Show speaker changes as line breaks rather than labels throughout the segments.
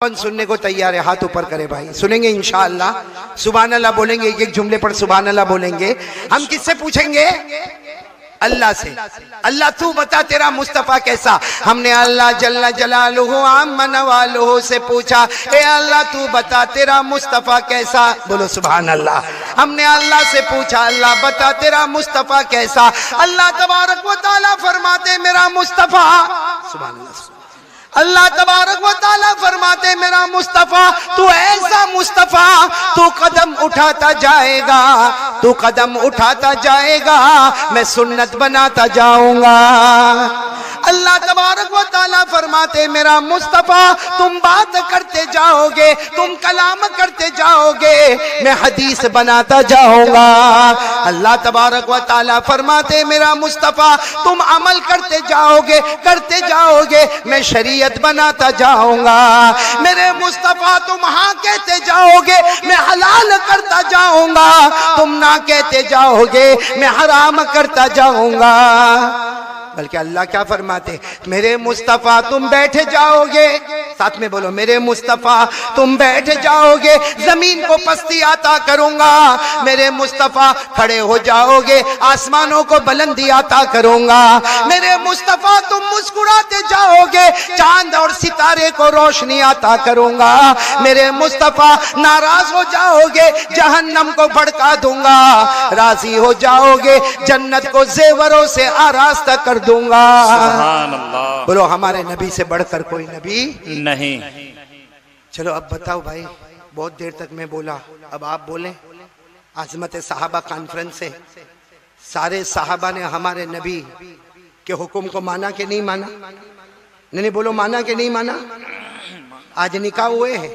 کون سننے کو تیار ہے؟ ہاتھ اوپر کرے بھائی. سنیں گے انشاءاللہ. سبحان اللہ بولیں گے, ایک ایک جملے پر سبحان اللہ بولیں گے. ہم کس سے پوچھیں گے؟ اللہ سے. اللہ تو بتا تیرا مصطفیٰ کیسا. ہم نے اللہ جل جلالہ عم نوالہ سے پوچھا, اے اللہ تو بتا تیرا مصطفیٰ کیسا. بولو سبحان اللہ. ہم نے اللہ سے پوچھا, اللہ بتا تیرا مصطفیٰ کیسا. اللہ تبارک و تعالیٰ فرماتے میرا مصطفیٰ, سبحان اللہ, اللہ تبارک و تعالیٰ فرماتے میرا مصطفیٰ تو ایسا مصطفیٰ, تو قدم اٹھاتا جائے گا, تو قدم اٹھاتا جائے گا, میں سنت بناتا جاؤں گا. اللہ تبارک و تعالیٰ فرماتے میرا مصطفیٰ تم بات کرتے جاؤ گے, تم کلام کرتے جاؤ گے, میں حدیث بناتا جاؤں گا. اللہ تبارک و تعالیٰ فرماتے میرا مصطفیٰ تم عمل کرتے جاؤ گے, کرتے جاؤ گے, میں شریعت بناتا جاؤں گا. میرے مصطفیٰ تم ہاں کہتے جاؤ گے, میں حلال کرتا جاؤں گا, تم نہ کہتے جاؤ گے, میں حرام کرتا جاؤں گا. بلکہ اللہ کیا فرماتے, میرے مصطفیٰ تم بیٹھ جاؤ گے, ساتھ میں بولو, میرے مصطفیٰ تم بیٹھ جاؤ گے, زمین کو پستی عطا کروں گا. میرے مصطفیٰ کھڑے ہو جاؤ گے, آسمانوں کو بلندی عطا کروں گا. میرے مصطفیٰ تم مسکراتے جاؤ گے, چاند اور ستارے کو روشنی عطا کروں گا. میرے مصطفیٰ ناراض ہو جاؤ گے, جہنم کو بھڑکا دوں گا. راضی ہو جاؤ گے, جنت کو زیوروں سے آراستہ کر دوں گا.
سبحان اللہ.
بولو ہمارے نبی سے بڑھ کر کوئی نبی
نہیں.
چلو اب بتاؤ بھائی, بہت دیر تک میں بولا, اب آپ بولیں. عظمت صحابہ کانفرنس سے سارے صحابہ نے ہمارے نبی کے حکم کو مانا کہ نہیں مانا؟ نہیں بولو, مانا کہ نہیں مانا؟ آج نکاح ہوئے ہیں,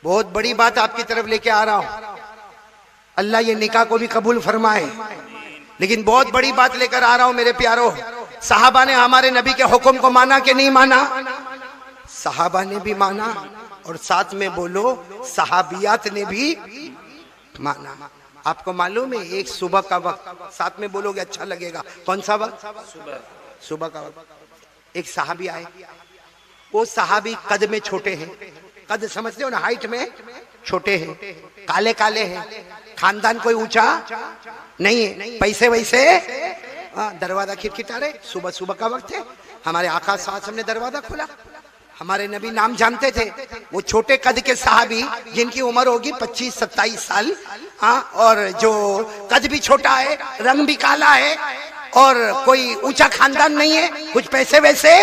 بہت بڑی بات آپ کی طرف لے کے آ رہا ہوں. اللہ یہ نکاح کو بھی قبول فرمائے, لیکن بہت بڑی بات لے کر آ رہا ہوں میرے پیاروں. صحابہ نے ہمارے نبی کے حکم کو مانا کہ نہیں مانا؟ صحابہ نے بھی مانا, اور ساتھ میں بولو صحابیات نے بھی مانا. آپ کو معلوم ہے ایک صبح کا وقت, ساتھ میں بولو گے اچھا لگے گا, کون سا وقت؟ صبح کا وقت. ایک صحابی آئے, وہ صحابی قد میں چھوٹے ہیں, قد سمجھتے ہو نا, ہائٹ میں چھوٹے ہیں, کالے کالے ہیں, خاندان کوئی اونچا نہیں ہے, پیسے ویسے, دروازہ کھٹکھٹا رہے. صبح صبح کا وقت ہے, ہمارے آقا صلی اللہ علیہ وسلم نے دروازہ کھولا. ہمارے نبی نام جانتے تھے. وہ چھوٹے قد کے صحابی جن کی عمر ہوگی 25-27 سال, اور جو قد بھی چھوٹا ہے, رنگ بھی کالا ہے, اور کوئی اونچا خاندان نہیں ہے, کچھ پیسے ویسے,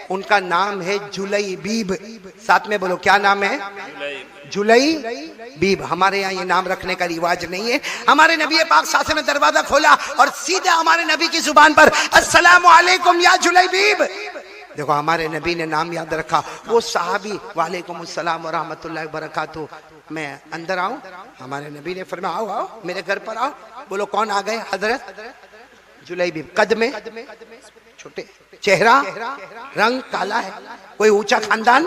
ان کا نام ہے جلیبیب. ساتھ میں بولو کیا نام ہے؟ جلیبیب. ہمارے یہاں یہ نام رکھنے کا رواج نہیں ہے. ہمارے نبی پاک صلی اللہ علیہ وسلم نے دروازہ کھولا اور سیدھے ہمارے نبی کی زبان پر السلام علیکم یا جلیبیب. دیکھو ہمارے نبی نے نام یاد رکھا. وہ صحابی وعلیکم السلام ورحمۃ اللہ وبرکاتہ, میں اندر آؤں؟ ہمارے نبی نے فرمایا آؤ آؤ میرے گھر پر آؤ. بولو کون آ گئے؟ حضرت جلیبیب. قد میں چھوٹے, چہرہ رنگ کالا ہے, کوئی اونچا خاندان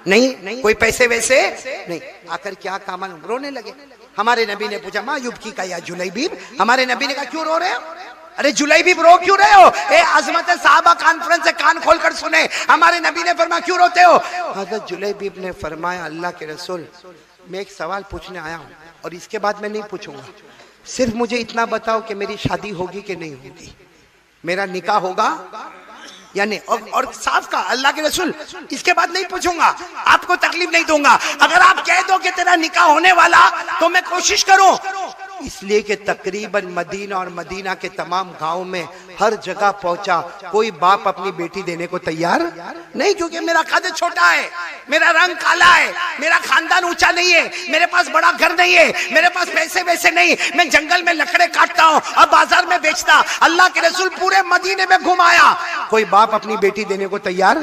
نہیں, کوئی پیسے ویسے نہیں. آ کر کیا کامل رونے لگے. ہمارے نبی نے پوچھا ما یبکی کا یا جلیبیب. ہمارے نبی نے کہا کیوں رو رہے ہو؟ ارے جلیبیب رو کیوں رہے ہو؟ اے عظمت صحابہ کانفرنس سے کان کھول کر سنے. ہمارے نبی نے فرمایا کیوں روتے ہو؟ حضرت جلیبیب نے فرمایا اللہ کے رسول, میں ایک سوال پوچھنے آیا ہوں, اور اس کے بعد میں نہیں پوچھوں گا. صرف مجھے اتنا بتاؤ کہ میری شادی ہوگی کہ نہیں ہوگی, میرا نکاح ہوگا یا نہیں, اور صاف کہا اللہ کے رسول اس کے بعد نہیں پوچھوں گا, آپ کو تکلیف نہیں دوں گا. اگر آپ کہہ دو کہ تیرا نکاح ہونے والا تو میں کوشش کروں. اس لیے کہ تقریباً مدینہ اور مدینہ کے تمام گاؤں میں ہر جگہ پہنچا, کوئی باپ اپنی بیٹی دینے کو تیار نہیں, کیونکہ میرا قد چھوٹا ہے, میرا رنگ کالا ہے, میرا خاندان اونچا نہیں ہے, میرے پاس بڑا گھر نہیں ہے, میرے پاس پیسے ویسے نہیں, میں جنگل میں لکڑے کاٹتا ہوں اور بازار میں بیچتا. اللہ کے رسول پورے مدینے میں گھمایا, کوئی باپ اپنی بیٹی دینے کو تیار.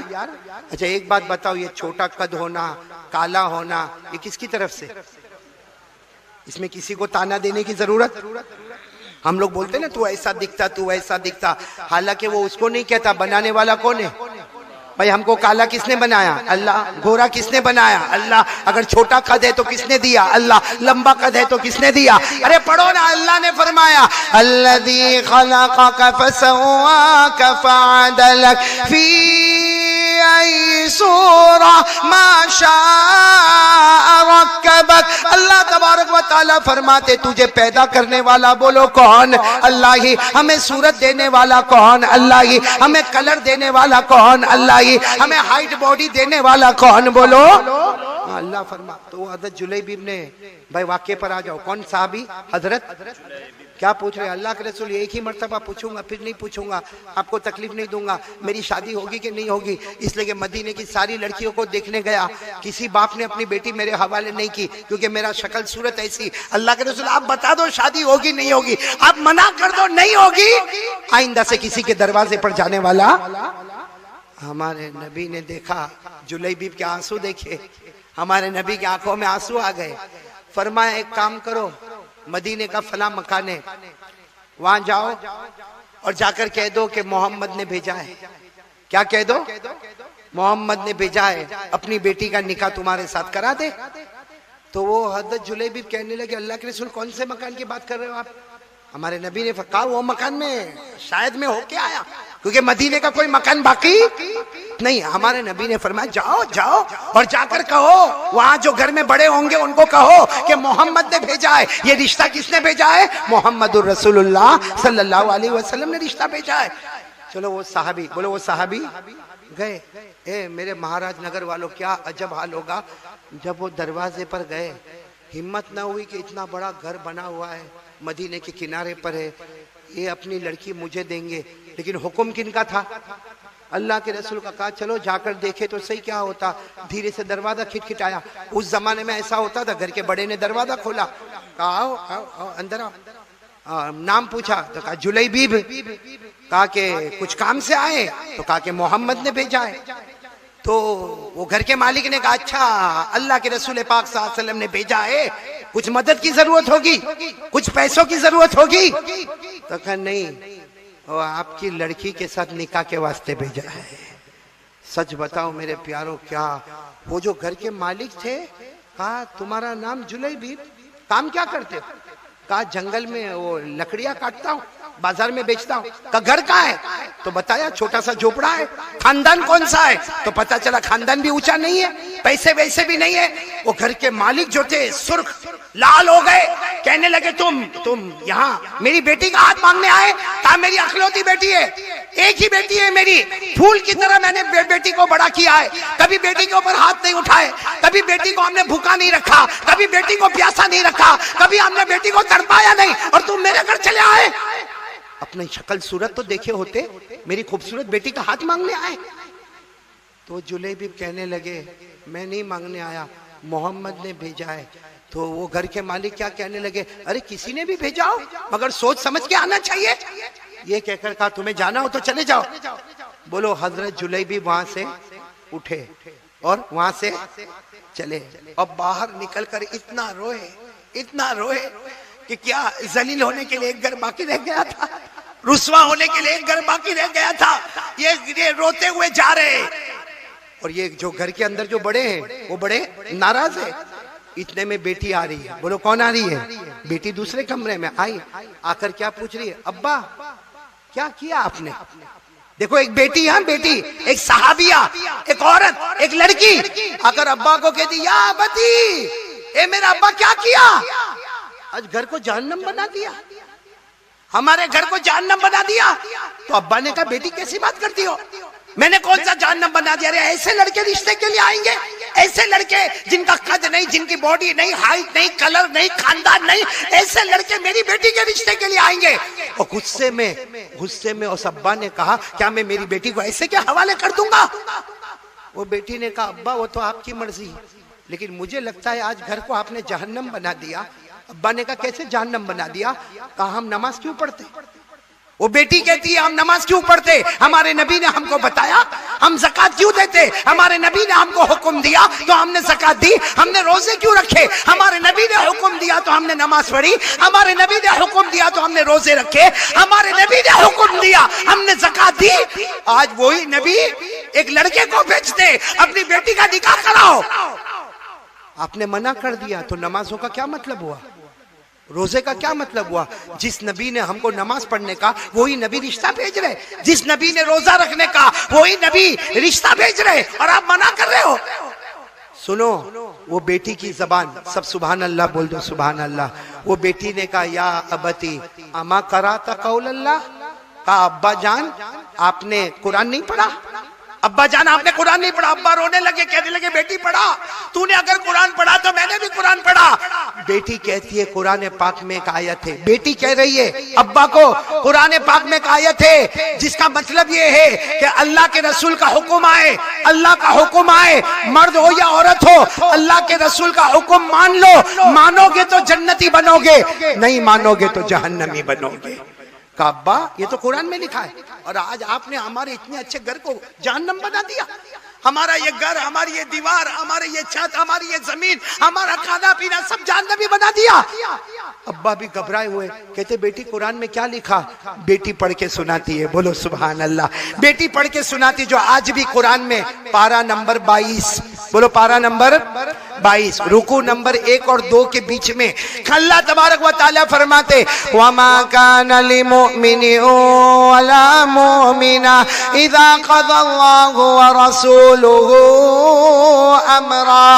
اچھا ایک بات بتاؤ, یہ چھوٹا قد ہونا, کالا ہونا, یہ کس کی طرف سے؟ اس میں کسی کو تانا دینے کی ضرورت. ہم لوگ بولتے نا تو ایسا دکھتا, تو ایسا دکھتا, حالانکہ وہ اس کو نہیں کہتا, بنانے والا کون ہے بھائی؟ ہم کو کالا کس نے بنایا؟ اللہ. گورا کس نے بنایا؟ اللہ. اگر چھوٹا قد ہے تو کس نے دیا؟ اللہ. لمبا قد ہے تو کس نے دیا؟ ارے پڑھو نا, اللہ نے فرمایا الذی خلقک فسواک فعدلک فی ای سورہ ما شاء رکبک. اللہ تبارک و تعالیٰ فرماتے تجھے پیدا کرنے والا بولو کون؟ اللہ ہی. ہمیں صورت دینے والا کون؟ اللہ ہی. ہمیں کلر دینے والا کون؟ اللہ ہی. ہمیں ہائٹ باڈی دینے والا کون؟ بولو اللہ. فرما تو حضرت جلیبیب نے بھائی واقعے پر آ جاؤ. کون صحابی؟ حضرت کیا پوچھ رہے ہیں؟ اللہ کے رسول ایک ہی مرتبہ پوچھوں گا پھر نہیں پوچھوں گا, آپ کو تکلیف نہیں دوں گا. میری شادی ہوگی کہ نہیں ہوگی, اس لیے کہ مدینے کی ساری لڑکیوں کو دیکھنے گیا, کسی باپ نے اپنی بیٹی میرے حوالے نہیں کی کیونکہ میرا شکل صورت ایسی. اللہ کے رسول آپ بتا دو شادی ہوگی نہیں ہوگی, آپ منع کر دو نہیں ہوگی, آئندہ سے کسی کے دروازے پر جانے والا. ہمارے نبی نے دیکھا, جلیبیب کے آنسو دیکھے, ہمارے نبی کی آنکھوں میں آنسو آ گئے. فرمایا ایک کام کرو, مدینے کا فلاں مکان ہے وہاں جاؤ اور جا کر کہہ دو کہ محمد نے بھیجا ہے. کیا کہہ دو؟ محمد نے بھیجا ہے, اپنی بیٹی کا نکاح تمہارے ساتھ کرا دے. تو وہ حضرت جلیبیب کہنے لگے اللہ کے رسول کون سے مکان کی بات کر رہے ہو آپ؟ ہمارے نبی نے کہا وہ مکان میں شاید میں ہو کے آیا کیونکہ مدینے کا کوئی مکان باقی نہیں. ہمارے نبی نے فرمایا جاؤ جاؤ اور جا کر کہو وہاں جو گھر میں بڑے ہوں گے ان کو کہو کہ محمد نے بھیجا ہے. یہ رشتہ کس نے بھیجا ہے؟ محمد الرسول اللہ صلی اللہ علیہ وسلم نے رشتہ بھیجا ہے. چلو وہ صحابی, بولو وہ صحابی گئے. اے میرے مہاراج نگر والوں کیا عجب حال ہوگا جب وہ دروازے پر گئے, ہمت نہ ہوئی کہ اتنا بڑا گھر بنا ہوا ہے مدینے کے کنارے پر ہے, یہ اپنی لڑکی مجھے دیں گے. لیکن حکم کن کا تھا؟ اللہ کے رسول کا. کہا چلو جا کر دیکھے تو صحیح کیا ہوتا. دھیرے سے دروازہ کھٹکھٹایا. اس زمانے میں ایسا ہوتا تھا, گھر کے بڑے نے دروازہ کھولا, کہا آؤ آؤ آؤ اندر آؤ. نام پوچھا تو کہا جلیبیب. کہا کہ کچھ کام سے آئے؟ تو کہا کہ محمد نے بھیجا ہے. تو وہ گھر کے مالک نے کہا اچھا اللہ کے رسول پاک صلی اللہ علیہ وسلم نے بھیجا ہے, کچھ مدد کی ضرورت ہوگی, کچھ پیسوں کی ضرورت ہوگی؟ تو کہا نہیں, وہ آپ کی لڑکی کے ساتھ نکاح کے واسطے بھیجا ہے. سچ بتاؤ میرے پیاروں, کیا وہ جو گھر کے مالک تھے کہا تمہارا نام جلیبیب, کام کیا کرتے ہو؟ کہا جنگل میں وہ لکڑیاں کاٹتا ہوں, بازار میں بیچتا ہوں. کہا گھر کہاں ہے؟ تو بتایا چھوٹا سا جھوپڑا ہے. خاندان کون سا ہے؟ تو پتا چلا خاندان بھی اونچا نہیں ہے, پیسے ویسے بھی نہیں ہے. وہ گھر کے مالک جو تھے سرخ لال ہو گئے, کہنے لگے تم یہاں میری بیٹی کا ہاتھ مانگنے آئے؟ کہا میری اکلوتی بیٹی ہے, ایک ہی بیٹی ہے میری, پھول کی طرح میں نے بیٹی کو بڑا کیا ہے, کبھی بیٹی کے اوپر ہاتھ نہیں اٹھائے, کبھی بیٹی کو ہم نے بھوکا نہیں رکھا, کبھی بیٹی کو پیاسا نہیں رکھا, کبھی ہم نے بیٹی کو تڑپایا نہیں, اور تم میرے گھر چلے آئے. اپنی شکل صورت تو دیکھے ہوتے, میری خوبصورت بیٹی کا ہاتھ مانگنے آئے. تو جلیبیب کہنے لگے میں نہیں مانگنے آیا, محمد نے بھیجا ہے. تو وہ گھر کے مالک کیا کہنے لگے ارے کسی نے بھی بھیجا ہو مگر سوچ سمجھ کے آنا چاہیے. یہ کہہ کر کہا تمہیں جانا ہو تو چلے جاؤ. بولو حضرت جلیبیب وہاں سے اٹھے اور وہاں سے چلے. اب باہر نکل کر اتنا روئے کہ کیا ذلیل ہونے کے لیے ایک گھر باقی رہ گیا تھا, رسوا ہونے کے لیے ایک گھر باقی رہ گیا تھا. یہ روتے ہوئے جا رہے, اور یہ جو گھر کے اندر جو بڑے ہیں وہ بڑے ناراض ہیں. اتنے میں بیٹی آ رہی ہے. بولو کون آ رہی ہے؟ بیٹی دوسرے کمرے میں آئی, آ کر کیا پوچھ رہی ہے ابا کیا کیا آپ نے؟ دیکھو ایک بیٹی, ہاں بیٹی, ایک صحابیہ, ایک عورت, ایک لڑکی آ کر ابا کو کہتی یا ابتی, اے میرا ابا کیا کیا؟ آج گھر کو جہنم بنا دیا, ہمارے گھر کو جہنم بنا دیا. تو ابا نے کہا بیٹی کیسی بات کرتی ہو, میں نے کون سا جہنم بنا دیا؟ ارے ایسے لڑکے رشتے کے لیے آئیں گے, ایسے لڑکے جن کا قد نہیں, جن کی باڈی نہیں, ہائٹ نہیں, کلر نہیں, خاندان نہیں, ایسے لڑکے میری بیٹی کے رشتے کے لیے آئیں گے. اور غصے میں اس ابا نے کہا کیا میں میری بیٹی کو ایسے کیا حوالے کر دوں گا؟ وہ بیٹی نے کہا ابا وہ تو آپ کی مرضی, لیکن مجھے لگتا ہے آج گھر کو آپ نے جہنم بنا دیا. ابا نے کہا کیسے جہنم بنا دیا؟ کہا ہم نماز کیوں پڑھتے؟ وہ بیٹی کہتی ہے ہم نماز کیوں پڑھتے؟ ہمارے نبی نے ہم کو بتایا. ہم زکات کیوں دیتے؟ ہمارے نبی نے ہم کو حکم دیا تو ہم نے زکات دی. ہم نے روزے کیوں رکھے؟ ہمارے نبی نے حکم دیا تو ہم نے نماز پڑھی. ہمارے نبی نے حکم دیا تو ہم نے روزے رکھے. ہمارے نبی نے حکم دیا ہم نے زکات دی. آج وہی نبی ایک لڑکے کو بھیجتے اپنی بیٹی کا نکاح کراؤ, آپ نے منع کر دیا تو نمازوں کا کیا مطلب ہوا؟ روزے کا کیا مطلب ہوا؟ جس نبی نے ہم کو نماز پڑھنے کا وہی نبی رشتہ بھیج رہے، جس نبی نے روزہ رکھنے کا وہی نبی رشتہ بھیج رہے، اور آپ منع کر رہے ہو۔ سنو، وہ بیٹی کی زبان، سب سبحان اللہ بول دو، سبحان اللہ۔ وہ بیٹی نے کہا یا ابتی اما قرأت قول اللہ، کہا ابا جان آپ نے قرآن نہیں پڑھا؟ ابا جان آپ نے قرآن نہیں پڑھا؟ ابا رونے لگے، کہنے لگے بیٹی پڑھا، تو نے اگر قرآن پڑھا تو میں نے بھی قرآن پڑھا۔ بیٹی کہتی ہے قرآن پاک میں ایک آیت ہے، بیٹی کہہ رہی ہے ابا کو قرآن پاک میں ایک آیت ہے جس کا مطلب یہ ہے کہ اللہ کے رسول کا حکم آئے، اللہ کا حکم آئے، مرد ہو یا عورت ہو، اللہ کے رسول کا حکم مان لو، مانو گے تو جنتی بنو گے، نہیں مانو گے تو جہنمی بنو گے۔ کہا ابا یہ تو قرآن میں لکھا ہے، اور آج آپ نے ہمارے اتنے اچھے گھر کو جہنم بنا دیا۔ ہمارا یہ گھر، ہماری یہ دیوار، ہماری یہ چھت، ہماری یہ زمین، ہمارا کھانا پینا سب جہنمی بنا دیا۔ ابا بھی گھبرائے ہوئے، کہتے بیٹی قرآن میں کیا لکھا؟ بیٹی پڑھ کے سناتی ہے، بولو سبحان اللہ۔ بیٹی پڑھ کے سناتی، جو آج بھی قرآن میں پارہ نمبر 22، بولو پارہ نمبر 22، رکوع نمبر 1 اور 2 کے بیچ میں اللہ تبارک و تعالیٰ فرماتے وَمَا كَانَ لِمُؤْمِنٍ وَلَا مُؤْمِنَةٍ إِذَا قَضَى اللَّهُ وَرَسُولُهُ أَمْرًا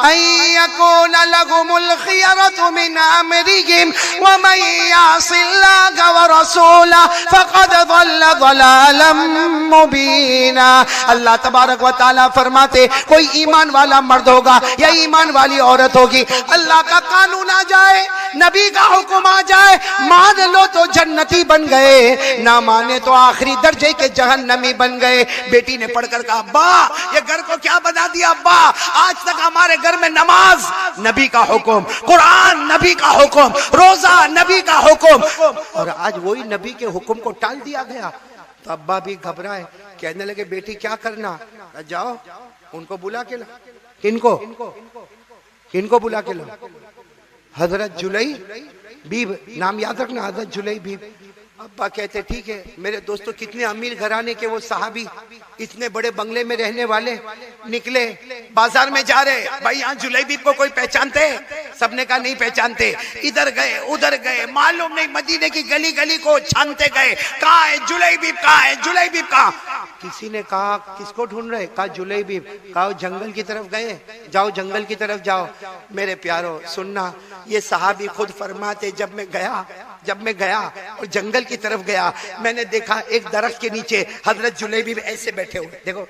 أَن يَكُونَ لَهُمُ الْخِيَرَةُ مِنْ أَمْرِهِمْ وَمَن يَعْصِ اللَّهَ وَرَسُولَهُ فَقَدْ ضَلَّ ضَلَالًا مُبِينًا۔ اللہ تبارک و تعالیٰ فرماتے کوئی ایمان والا مرد ہوگا یا ایمان والی عورت ہوگی، اللہ کا قانون آ جائے، نبی کا حکم آ جائے، مان لو تو جنتی بن گئے، نہ مانے تو آخری درجے کے جہنمی بن گئے۔ بیٹی نے پڑھ کر کہا ابا یہ گھر کو کیا بنا دیا؟ ابا آج تک ہمارے گھر میں نماز نبی کا حکم، قرآن نبی کا حکم، روزہ نبی کا حکم، اور آج وہی نبی کے حکم کو ٹال دیا گیا۔ تو ابا بھی گھبرائے، کہنے لگے بیٹی کیا کرنا؟ جاؤ ان کو بلا کے لاؤ۔ کن کو بلا کے لاؤ؟ حضرت جلی بیب، نام یاد رکھنا، حضرت جلی بیب۔ ابا کہتے ٹھیک ہے۔ میرے دوستو کتنے امیر گھرانے کے وہ صحابی، اتنے بڑے بنگلے میں رہنے والے، نکلے بازار میں جا رہے، بھائی یہاں جلیبیب کو کوئی پہچانتے؟ سب نے کہا نہیں پہچانتے۔ ادھر گئے ادھر گئے، معلوم نہیں، مدینے کی گلی گلی کو چھانتے گئے، کہاں ہے جلیبیب، کہاں ہے جلیبیب کہاں؟ کسی نے کہا کس کو ڈھونڈ رہے؟ کہا جلیبیب۔ کہا جنگل کی طرف گئے، جاؤ جنگل کی طرف جاؤ۔ میرے پیارو سننا، یہ صحابی خود فرماتے جب میں گیا اور جنگل کی طرف گیا، میں نے دیکھا ایک درخت کے نیچے حضرت جلیبیب ایسے بیٹھے ہوئے، دیکھو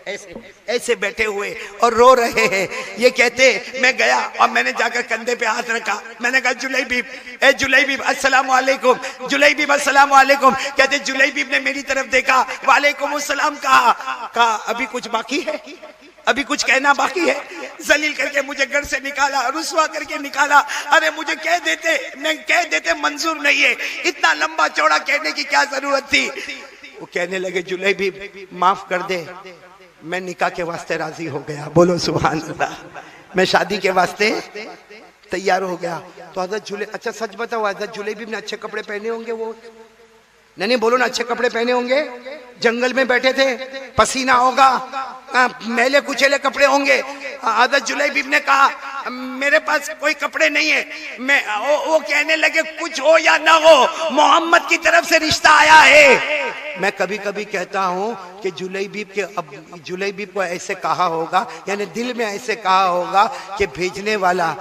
ایسے بیٹھے ہوئے اور رو رہے ہیں۔ یہ کہتے میں گیا اور میں نے جا کر کندھے پہ ہاتھ رکھا، میں نے کہا جلیبیب، اے جلیبیب السلام علیکم، جلیبیب السلام علیکم۔ کہتے جلیبیب نے میری طرف دیکھا، وعلیکم السلام کہا ابھی کچھ باقی ہے، ابھی کچھ کہنا باقی ہے؟ ذلیل کر کے مجھے گھر سے نکالا، رسوا کر کے نکالا۔ ارے مجھے کہہ دیتے منظور نہیں ہے، اتنا لمبا چوڑا کہنے کی کیا ضرورت تھی؟ وہ کہنے لگے جلیبیب معاف کر دے، میں نکاح کے واسطے راضی ہو گیا، بولو سبحان اللہ، میں شادی کے واسطے تیار ہو گیا۔ تو حضرت اچھا سچ بتاؤ، حضرت جلیبیب نے اچھے کپڑے پہنے ہوں گے؟ وہ نہیں بولو نا، اچھے کپڑے پہنے ہوں گے؟ جنگل میں بیٹھے تھے، پسینہ ہوگا، میلے کچیلے کپڑے ہوں گے۔ حضرت جلیبیب نے کہا میرے پاس کوئی کپڑے نہیں ہے۔ وہ کہنے لگے کچھ ہو یا نہ ہو، محمد کی طرف سے رشتہ آیا ہے۔ میں کبھی کبھی کہتا ہوں کہ جلیبیب کو ایسے کہا ہوگا، یعنی دل میں ایسے کہا ہوگا کہ بھیجنے والا،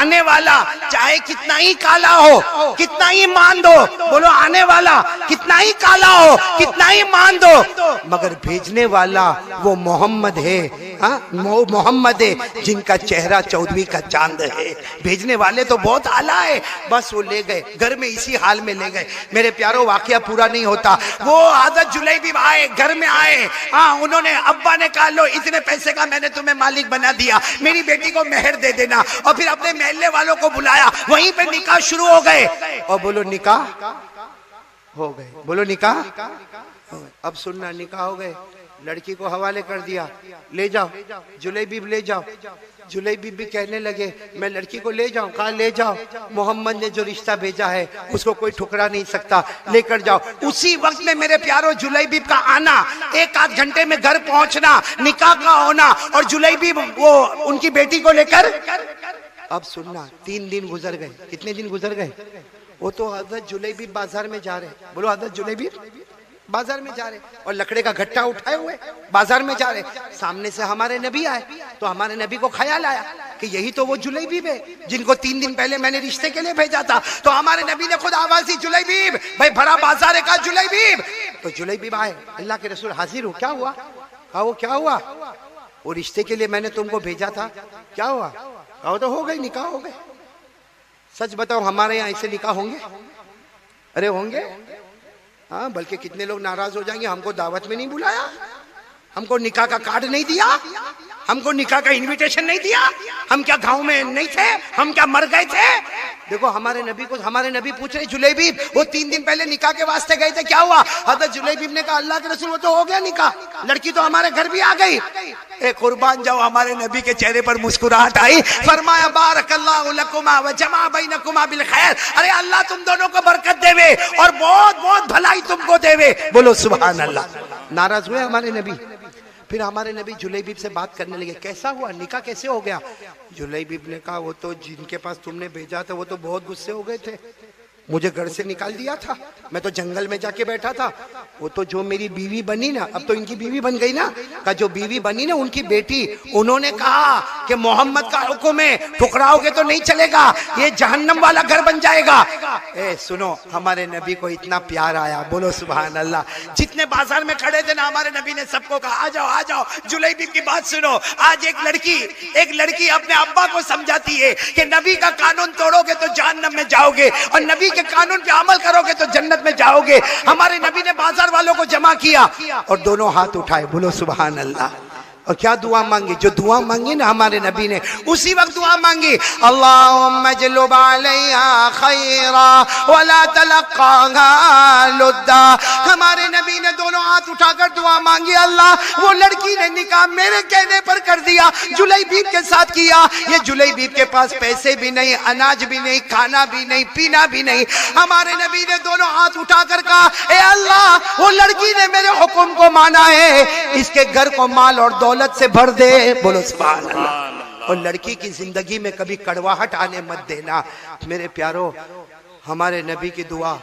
آنے والا چاہے کتنا ہی کالا ہو، کتنا ہی مان دو، بولو آنے والا کتنا ہی کالا ہو، کتنا ہی مان دو، مگر بھیجنے والا وہ محمد ہے، وہ محمد ہے جن کا چہرہ 14ویں کا چاند ہے۔ بھیجنے والے تو بہت اعلیٰ ہے، بس وہ لے گئے گھر میں، اسی حال میں لے گئے۔ میرے پیارو واقعہ پورا نہیں ہوتا، وہ حضرت جلیبیب آئے، گھر میں آئے، انہوں نے ابا نے کہا لو اتنے پیسے کا میں نے تمہیں مالک بنا دیا، میری بیٹی کو مہر دے دینا، اور پھر اپنے محلے والوں کو بلایا، وہیں پہ نکاح شروع ہو گئے۔ اور بولو نکاح ہو گئے، بولو نکاح۔ اب سننا، نکاح ہو گئے، لڑکی کو حوالے کر دیا، لے جاؤ جلیبیب، لے جاؤ۔ جلیبیب بھی کہنے لگے میں لڑکی کو لے جاؤں؟ کہا لے جاؤ، محمد نے جو رشتہ بھیجا ہے اس کو کوئی ٹھکرا نہیں سکتا، لے کر جاؤ۔ اسی وقت میں میرے پیارو جلیبیب کا آنا، 1-8 گھنٹے میں گھر پہنچنا، نکاح کا ہونا، اور جلیبیب وہ ان کی بیٹی کو لے کر اب سننا 3 دن گزر گئے. کتنے دن گزر گئے؟ وہ تو حضرت جلیبیب بازار میں جا رہے. بولو حضرت جلیبیب بازار میں جا رہے اور لکڑے کا گھٹا اٹھائے ہوئے بازار میں جا رہے. سامنے سے ہمارے نبی آئے تو ہمارے نبی کو خیال آیا کہ یہی تو وہ جلیبیب ہے جن کو 3 دن پہلے میں نے رشتے کے لیے بھیجا تھا. تو ہمارے نبی نے خود آواز دی جلیبیب بھائی بھرا بازار ہے کا جلیبیب. تو جلیبیب آئے. اللہ کے رسول حاضر ہو. کیا ہوا؟ کہا وہ کیا ہوا؟ وہ رشتے کے لیے میں نے تم کو بھیجا تھا. کیا ہوا؟ کہا تو ہو گئی نکاح ہو گئے. سچ بتاؤ ہمارے یہاں ایسے نکاح ہوں گے؟ ارے ہوں گے ہاں. بلکہ کتنے لوگ ناراض ہو جائیں گے ہم کو دعوت میں نہیں بلایا, ہم کو نکاح کا کارڈ نہیں دیا, ہم کو نکاح کا انویٹیشن نہیں دیا, ہم کیا گاؤں میں نہیں تھے, ہم کیا مر گئے تھے. دیکھو ہمارے نبی پوچھ رہے جلیبیب وہ 3 دن پہلے نکاح کے واسطے گئے تھے کیا ہوا؟ حضرت جلیبیب نے کہا اللہ کے رسول وہ تو ہو گیا نکاح, لڑکی تو ہمارے گھر بھی آ گئی. اے قربان جاؤ ہمارے نبی کے چہرے پر مسکراہٹ آئی. فرمایا بارک اللہ لکما وجمع بینکما بالخیر. ارے اللہ تم دونوں کو برکت دے وے اور بہت بہت بھلائی تم کو دے وے. بولو سبحان اللہ. ناراض ہوئے ہمارے نبی. پھر ہمارے نبی جلیبیب سے بات کرنے لگے کیسا ہوا نکاح کیسے ہو گیا؟ جلیبیب نے کہا وہ تو جن کے پاس تم نے بھیجا تھا وہ تو بہت غصے ہو گئے تھے, مجھے گھر سے نکال دیا تھا, میں تو جنگل میں جا کے بیٹھا تھا. وہ تو جو میری بیوی بنی نا, اب تو ان کی بیوی بن گئی نا, کہ جو بیوی بنی نا ان کی بیٹی, انہوں نے کہا کہ محمد کا حکم ہے ٹھکراؤ گے تو نہیں چلے گا, یہ جہنم والا گھر بن جائے گا. اے سنو ہمارے نبی کو اتنا پیار آیا. بولو سبحان اللہ. جتنے بازار میں کھڑے تھے نا ہمارے نبی نے سب کو کہا آ جاؤ جلیبیب کی بات سنو. آج ایک لڑکی اپنے ابا کو سمجھاتی ہے کہ نبی کا قانون توڑو گے تو جہنم میں جاؤ گے اور نبی کے قانون پہ عمل کرو گے تو جنت میں جاؤ گے. ہمارے نبی نے بازار والوں کو جمع کیا اور دونوں ہاتھ اٹھائے. بولو سبحان اللہ. اور کیا دعا مانگی؟ جو دعا مانگی نا ہمارے نبی نے اسی وقت دعا مانگی اللہم اجلب علیہا خیرا ولا تلقاها لدا. ہمارے نبی نے دونوں ہاتھ اٹھا کر دعا مانگی اللہ وہ لڑکی نے نکاح میرے کہنے پر کر دیا, جلیبیب کے ساتھ کیا. یہ جلیبیب کے پاس پیسے بھی نہیں, اناج بھی نہیں, کھانا بھی نہیں, پینا بھی نہیں. ہمارے نبی نے دونوں ہاتھ اٹھا کر کہا اے اللہ وہ لڑکی نے میرے حکم کو مانا ہے, اس کے گھر کو مال اور دولت سے بھر دے. بولو سبحان اللہ. اور لڑکی کی زندگی میں کبھی کڑواہٹ آنے مت دینا. میرے پیارو ہمارے نبی کی دعا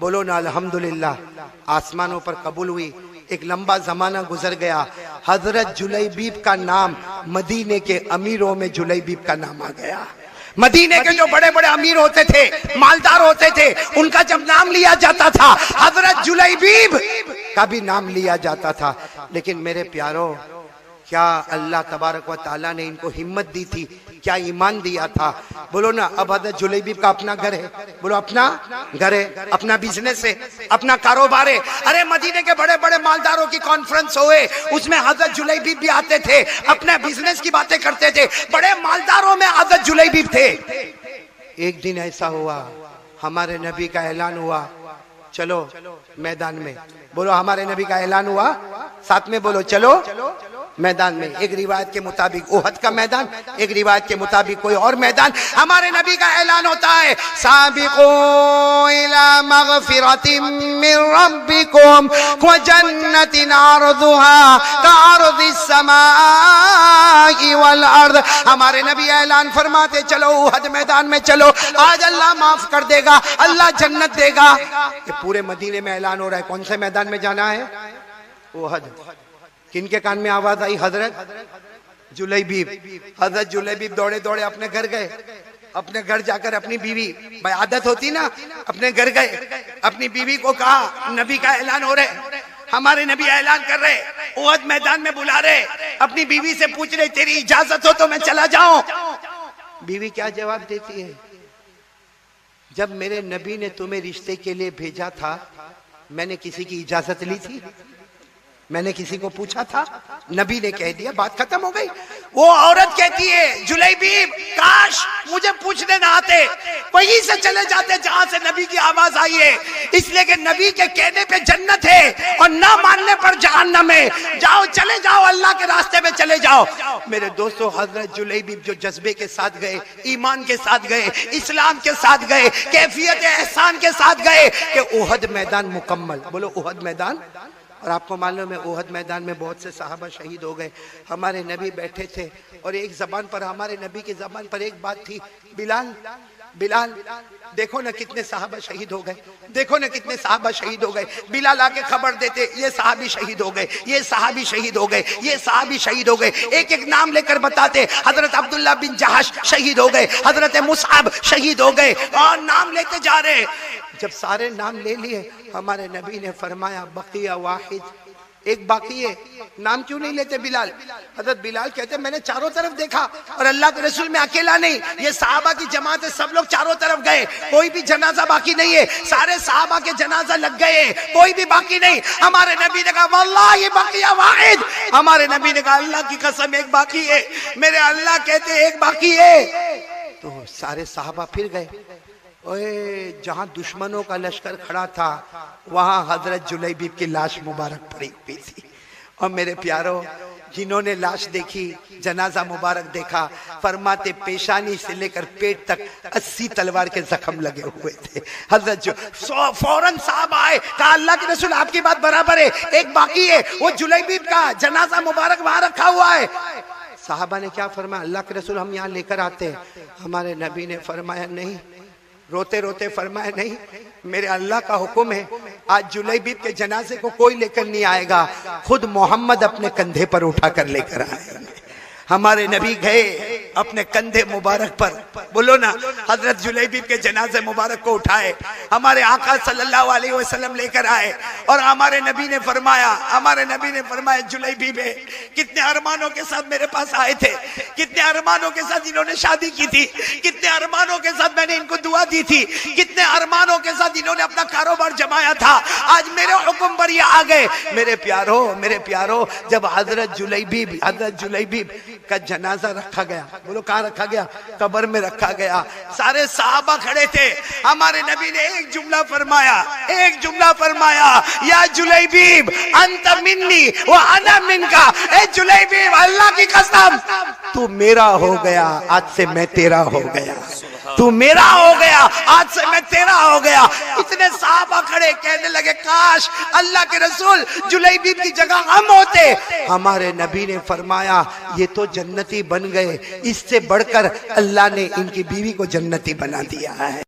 بولو نا الحمدللہ آسمانوں پر قبول ہوئی. ایک لمبا زمانہ گزر گیا, حضرت جلیبیب کا نام مدینے کے امیروں میں جلیبیب کا نام آ گیا. مدینے کے جو بڑے بڑے امیر ہوتے تھے, مالدار ہوتے تھے, ان کا جب نام لیا جاتا تھا حضرت جلیبیب کا بھی نام لیا جاتا تھا. لیکن میرے پیارو کیا اللہ تبارک و تعالیٰ نے ان کو ہمت دی تھی, کیا ایمان دیا تھا. بولو نا اب حضرت جلیبیب کا اپنا گھر ہے. بولو اپنا گھر ہے, اپنا بزنس ہے, اپنا کاروبار ہے. ارے مدینے کے بڑے بڑے مالداروں کی کانفرنس ہوئے, اس میں حضرت جلیبیب بھی آتے تھے, اپنے بزنس کی باتیں کرتے تھے. بڑے مالداروں میں حضرت جلیبیب تھے. ایک دن ایسا ہوا ہمارے نبی کا اعلان ہوا چلو میدان میں. بولو ہمارے نبی کا اعلان ہوا, ساتھ میں بولو چلو میدان میں. ایک روایت کے مطابق احد کا میدان, ایک روایت کے مطابق کوئی اور میدان. ہمارے نبی کا اعلان ہوتا ہے سابقوا الى مغفرۃ من ربکم وجنۃ عرضها كعرض السماء والارض. ہمارے نبی اعلان فرماتے چلو احد میدان میں چلو, آج اللہ معاف کر دے گا, اللہ جنت دے گا. یہ پورے مدینے میں اعلان ہو رہا ہے. کون سے میدان میں جانا ہے؟ احد. کن کے کان میں آواز آئی؟ حضرت جلیبیب. حضرت جلیبیب دوڑے دوڑے اپنے گھر گئے. اپنے گھر جا کر اپنی بیوی, بھائی عادت ہوتی نا, اپنے گھر گئے, اپنی بیوی کو کہا نبی کا اعلان ہو رہے, ہمارے نبی اعلان کر رہے, احد میدان میں بلا رہے. اپنی بیوی سے پوچھ رہے تیری اجازت ہو تو میں چلا جاؤں. بیوی کیا جواب دیتی ہے؟ جب میرے نبی نے تمہیں رشتے کے لیے بھیجا تھا میں نے کسی کی اجازت لی تھی؟ میں نے کسی کو پوچھا تھا؟ نبی نے کہہ دیا, بات ختم ہو گئی. وہ عورت کہتی ہے جلیبیب کاش مجھے پوچھنے نہ آتے, وہیں سے چلے جاتے جہاں سے نبی کی آواز آئی ہے. اس لیے کہ نبی کے کہنے پہ جنت ہے اور نہ ماننے پر جہنم ہے. جاؤ چلے جاؤ, اللہ کے راستے میں چلے جاؤ. میرے دوستو حضرت جلیبیب جو جذبے کے ساتھ گئے, ایمان کے ساتھ گئے, اسلام کے ساتھ گئے, کیفیت احسان کے ساتھ گئے کہ احد میدان مکمل. بولو احد میدان اور آپ کو معلوم ہے احد میدان میں بہت سے صحابہ شہید ہو گئے. ہمارے نبی بیٹھے تھے اور ایک زبان پر, ہمارے نبی کی زبان پر ایک بات تھی, بلال بلال. دیکھو نا کتنے صحابہ شہید ہو گئے, دیکھو نا کتنے صحابہ شہید ہو گئے. بلال آ کے خبر دیتے یہ صحابی شہید ہو گئے, یہ صحابی شہید ہو گئے, یہ صحابی شہید ہو گئے. ایک ایک نام لے کر بتاتے, حضرت عبداللہ بن جہش شہید ہو گئے, حضرت مصعب شہید ہو گئے, اور نام لیتے جا رہے. جب سارے نام لے لیے ہمارے نبی نے فرمایا بقیہ واحد, ایک باقی ہے. نام کیوں نہیں لیتے بلال؟ حضرت بلال کہتے میں نے چاروں طرف دیکھا اور اللہ کے رسول میں اکیلا نہیں, یہ صحابہ کی جماعت ہے, سب لوگ چاروں طرف گئے, کوئی بھی جنازہ باقی نہیں ہے. سارے صحابہ کے جنازہ لگ گئے, کوئی بھی باقی نہیں. ہمارے نبی نے کہا واللہ بقیہ واحد. ہمارے نبی نے کہا اللہ کی قسم ایک باقی ہے. میرے اللہ کہتے ایک باقی ہے. تو سارے صحابہ پھر گئے. اوے جہاں دشمنوں کا لشکر کھڑا تھا وہاں حضرت جلیبیب کی لاش مبارک پڑی ہوئی تھی. اور میرے پیارو, جنہوں نے لاش دیکھی, جنازہ مبارک دیکھا, فرماتے پیشانی سے لے کر پیٹ تک 80 تلوار کے زخم لگے ہوئے تھے. حضرت فوراً صاحب آئے, کہا اللہ کے رسول آپ کی بات برابر ہے, ایک باقی ہے, وہ جلیبیب کا جنازہ مبارک وہاں رکھا ہوا ہے. صحابہ نے کیا فرمایا, اللہ کے رسول ہم یہاں لے کر آتے ہیں. ہمارے نبی نے فرمایا نہیں, روتے روتے فرمایا نہیں, میرے اللہ کا حکم ہے, آج جلیبیب کے جنازے کو کوئی لے کر نہیں آئے گا, خود محمد اپنے کندھے پر اٹھا کر لے کر آئے. ہمارے نبی گئے اپنے کندھے مبارک پر, بولو نا, حضرت جلیبیب کے جنازے مبارک کو اٹھائے, ہمارے آقا صلی اللہ علیہ وسلم لے کر آئے. اور ہمارے نبی نے فرمایا جلیبیب ہے, کتنے ارمانوں کے ساتھ میرے پاس آئے تھے, کتنے ارمانوں کے ساتھ انہوں نے شادی کی تھی, کتنے ارمانوں کے ساتھ میں نے ان کو دعا دی تھی, کتنے ارمانوں کے ساتھ انہوں نے اپنا کاروبار جمایا تھا, آج میرے حکم پر یہ آ گئے. میرے پیارو, جب حضرت جلیبیب کا جنازہ رکھا گیا, بولو کہاں رکھا گیا, قبر میں رکھا گیا. سارے صحابہ کھڑے تھے, ہمارے نبی نے ایک جملہ فرمایا, یا جلیبیب انت منی وانا منکا. اے جلیبیب اللہ کی قسم تو میرا ہو گیا, آج سے میں تیرا ہو گیا. تو میرا ہو گیا, آج سے میں تیرا ہو گیا. اتنے صحابہ کھڑے, کہنے لگے کاش اللہ کے رسول جلیبیب کی جگہ ہم ہوتے. ہمارے نبی نے فرمایا یہ تو جنتی بن گئے, اس سے بڑھ کر اللہ نے ان کی بیوی کو جنتی بنا دیا ہے.